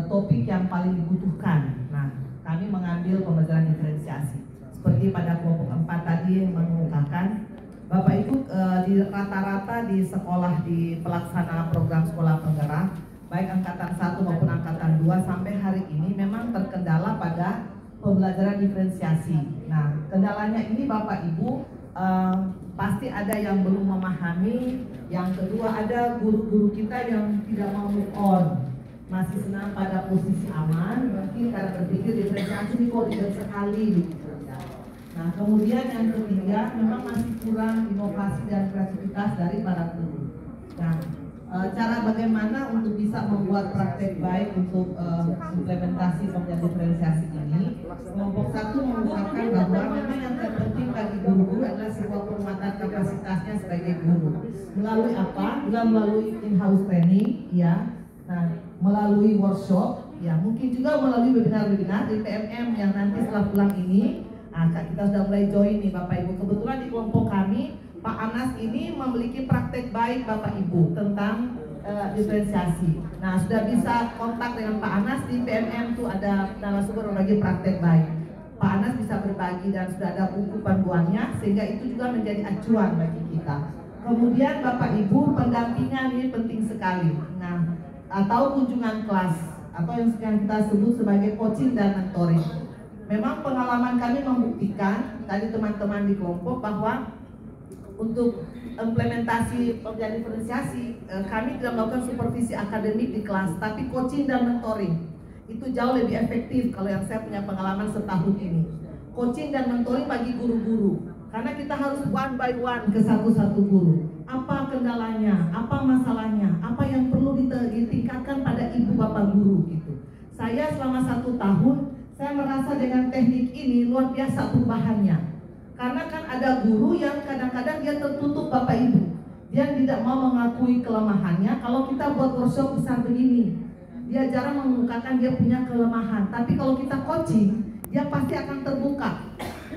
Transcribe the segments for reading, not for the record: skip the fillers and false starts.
topik yang paling dibutuhkan. Nah, kami mengambil pembelajaran diferensiasi. Seperti pada kelompok 4 tadi mengungkapkan, Bapak Ibu di rata-rata di sekolah di pelaksana program sekolah penggerak, baik angkatan 1 maupun angkatan 2 sampai hari ini memang terkendala pada pembelajaran diferensiasi. Nah, kendalanya ini Bapak Ibu pasti ada yang belum memahami, yang kedua ada guru-guru kita yang tidak mau move on, masih senang pada posisi aman, mungkin karena berpikir diferensiasi ini kok ribet sekali gitu. Nah, kemudian yang ketiga memang masih kurang inovasi dan kreativitas dari para guru. Nah, cara bagaimana untuk bisa membuat praktek baik untuk implementasi pembelajaran diferensiasi ini, kelompok 1 mengungkapkan bahwa memang yang terpenting bagi guru adalah sebuah penguatan kapasitasnya sebagai guru. Melalui apa? Melalui in-house training, ya. Nah, melalui workshop, ya, mungkin juga melalui webinar-webinar di PMM yang nanti setelah pulang ini. Nah, kita sudah mulai join nih Bapak Ibu. Kebetulan di kelompok kami Pak Anas ini memiliki praktek baik Bapak Ibu tentang diferensiasi. Nah, sudah bisa kontak dengan Pak Anas di PMM tuh ada narasumber berbagi praktek baik. Pak Anas bisa berbagi dan sudah ada buku panduannya sehingga itu juga menjadi acuan bagi kita. Kemudian Bapak Ibu pendampingan ini penting sekali. Nah, atau kunjungan kelas atau yang kita sebut sebagai coaching dan mentoring. Memang pengalaman kami membuktikan tadi teman-teman di kelompok bahwa untuk implementasi pembelajaran diferensiasi kami tidak melakukan supervisi akademik di kelas, tapi coaching dan mentoring itu jauh lebih efektif kalau yang saya punya pengalaman setahun ini. Coaching dan mentoring bagi guru-guru, karena kita harus one by one ke satu-satu guru. Apa kendalanya, apa masalahnya, apa yang perlu ditingkatkan pada ibu bapak guru gitu. Saya selama 1 tahun saya merasa dengan teknik ini luar biasa perubahannya. Karena kan ada guru yang kadang-kadang dia tertutup Bapak Ibu. Dia tidak mau mengakui kelemahannya. Kalau kita buat workshop besar begini, dia jarang mengungkapkan dia punya kelemahan. Tapi kalau kita coaching, dia pasti akan terbuka.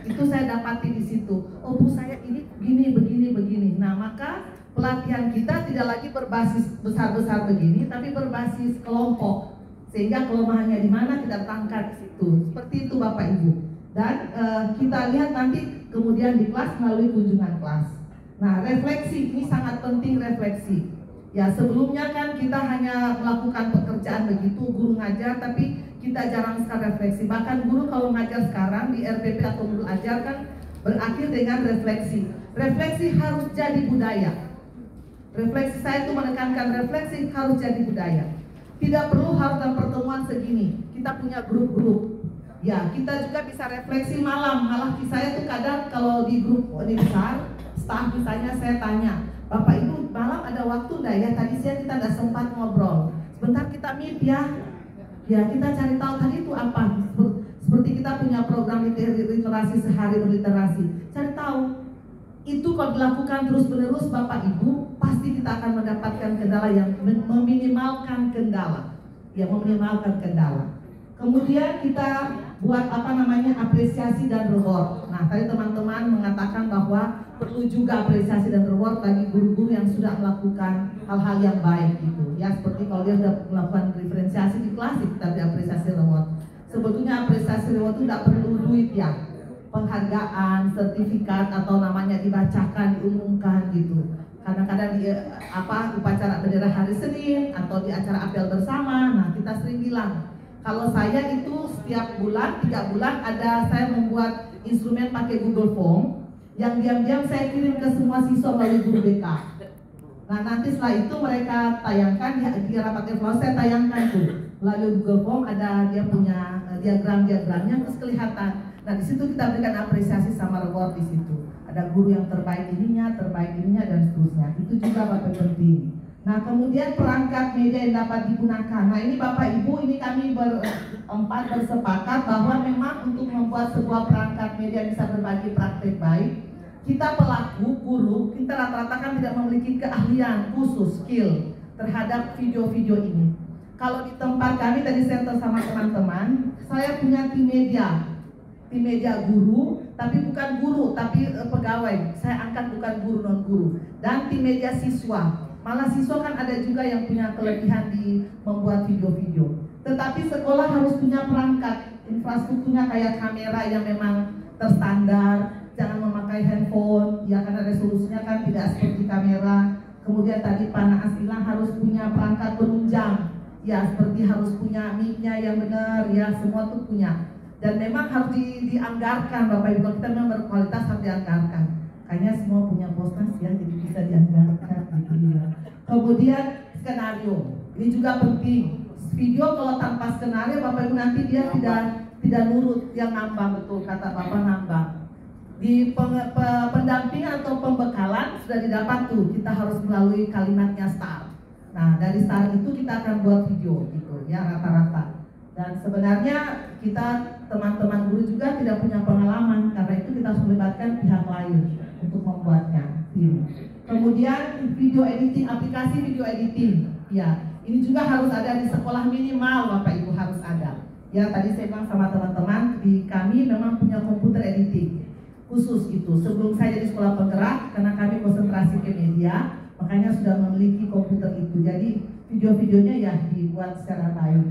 Itu saya dapati di situ. Oh Bu, saya ini begini. Nah, maka pelatihan kita tidak lagi berbasis besar-besar begini, tapi berbasis kelompok. Sehingga kelemahannya di mana kita tangkap di situ. Seperti itu Bapak Ibu. Dan kita lihat nanti kemudian di kelas melalui kunjungan kelas. Nah, refleksi ini sangat penting, refleksi. Ya, sebelumnya kan kita hanya melakukan pekerjaan begitu, guru ngajar, tapi kita jarang sekali refleksi. Bahkan guru kalau ngajar sekarang di RPP atau modul ajar kan berakhir dengan refleksi. Refleksi harus jadi budaya. Refleksi saya itu menekankan refleksi harus jadi budaya. Tidak perlu harus dalam pertemuan segini. Kita punya grup-grup. Ya, kita juga bisa refleksi malam. Malah saya tuh kadang kalau di grup ini besar, staff misalnya saya tanya, Bapak Ibu malam ada waktu enggak ya? Tadi siang kita enggak sempat ngobrol. Sebentar kita meet ya. Ya, kita cari tahu tadi itu apa. Seperti kita punya program literasi sehari berliterasi. Cari tahu. Itu kalau dilakukan terus-menerus Bapak Ibu, pasti kita akan mendapatkan kendala yang meminimalkan kendala. Ya, meminimalkan kendala. Kemudian kita buat apresiasi dan reward. Nah, tadi teman-teman mengatakan bahwa perlu juga apresiasi dan reward bagi guru-guru yang sudah melakukan hal-hal yang baik gitu. Ya, seperti kalau dia sudah melakukan diferensiasi di kelas, kita beri apresiasi reward. Sebetulnya apresiasi reward itu tidak perlu duit ya. Penghargaan, sertifikat atau namanya dibacakan, diumumkan gitu. Kadang-kadang di upacara bendera hari Senin atau di acara apel bersama. Nah, kita sering bilang, kalau saya itu setiap bulan, 3 bulan saya membuat instrumen pakai Google Form yang diam-diam saya kirim ke semua siswa melalui guru BK. Nah, nanti setelah itu mereka tayangkan di rapat evaluasi, saya tayangkan tuh melalui Google Form, ada dia punya diagram-diagramnya terus kelihatan. Nah, di situ kita berikan apresiasi sama reward di situ. Ada guru yang terbaik ininya dan seterusnya. Itu juga Bapak penting. Nah, kemudian perangkat media yang dapat digunakan. Nah, ini Bapak Ibu, ini kami berempat bersepakat bahwa memang untuk membuat sebuah perangkat media bisa berbagi praktek baik, kita pelaku, guru, kita rata-rata kan tidak memiliki keahlian khusus, skill terhadap video-video ini. Kalau di tempat kami tadi center sama teman-teman, saya punya tim media guru, tapi bukan guru, tapi pegawai. Saya angkat bukan guru, non guru. Dan tim media siswa. Malah siswa kan ada juga yang punya kelebihan di membuat video-video. Tetapi sekolah harus punya perangkat, infrastrukturnya kayak kamera yang memang terstandar, jangan memakai handphone, ya karena resolusinya kan tidak seperti kamera. Kemudian tadi Pak Naas bilang harus punya perangkat penunjang, ya seperti harus punya mic-nya yang benar, ya semua tuh punya. Dan memang harus dianggarkan Bapak Ibu, kalau kita memang berkualitas harus dianggarkan. Kayaknya semua punya posnas ya, jadi bisa dianggarkan gitu ya. Kemudian skenario, ini juga penting. Video kalau tanpa skenario Bapak Ibu nanti dia tidak nurut, yang ngambang, betul kata Bapak, ngambang. Di pendampingan atau pembekalan sudah didapat tuh, kita harus melalui kalimatnya STAR. Nah dari STAR itu kita akan buat video gitu ya rata-rata. Dan sebenarnya kita teman-teman guru juga tidak punya pengalaman, karena itu kita harus melibatkan pihak lain untuk membuatnya. Kemudian video editing, aplikasi video editing, ya ini juga harus ada di sekolah minimal Bapak Ibu, harus ada. Ya tadi saya bilang sama teman-teman, di kami memang punya komputer editing khusus itu. Sebelum saya jadi sekolah penggerak, karena kami konsentrasi ke media, makanya sudah memiliki komputer itu. Jadi video-videonya ya dibuat secara baik.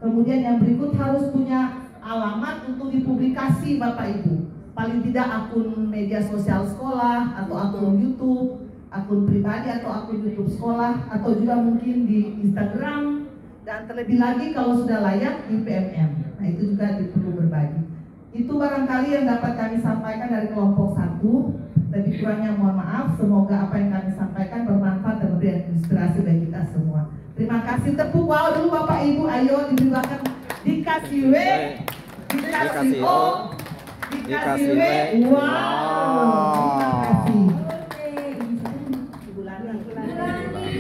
Kemudian yang berikut harus punya alamat untuk dipublikasi Bapak Ibu. Paling tidak akun media sosial sekolah, atau akun YouTube, akun pribadi atau akun YouTube sekolah, atau juga mungkin di Instagram, dan terlebih lagi kalau sudah layak di PMM. Nah itu juga perlu berbagi. Itu barangkali yang dapat kami sampaikan dari kelompok 1. Lebih kurangnya mohon maaf. Semoga apa yang kami sampaikan bermanfaat dan memberi inspirasi bagi kita semua. Terima kasih. Tepuk wow dulu Bapak Ibu. Ayo diberikan, dikasih W, dikasih O, dikasih W. Wow.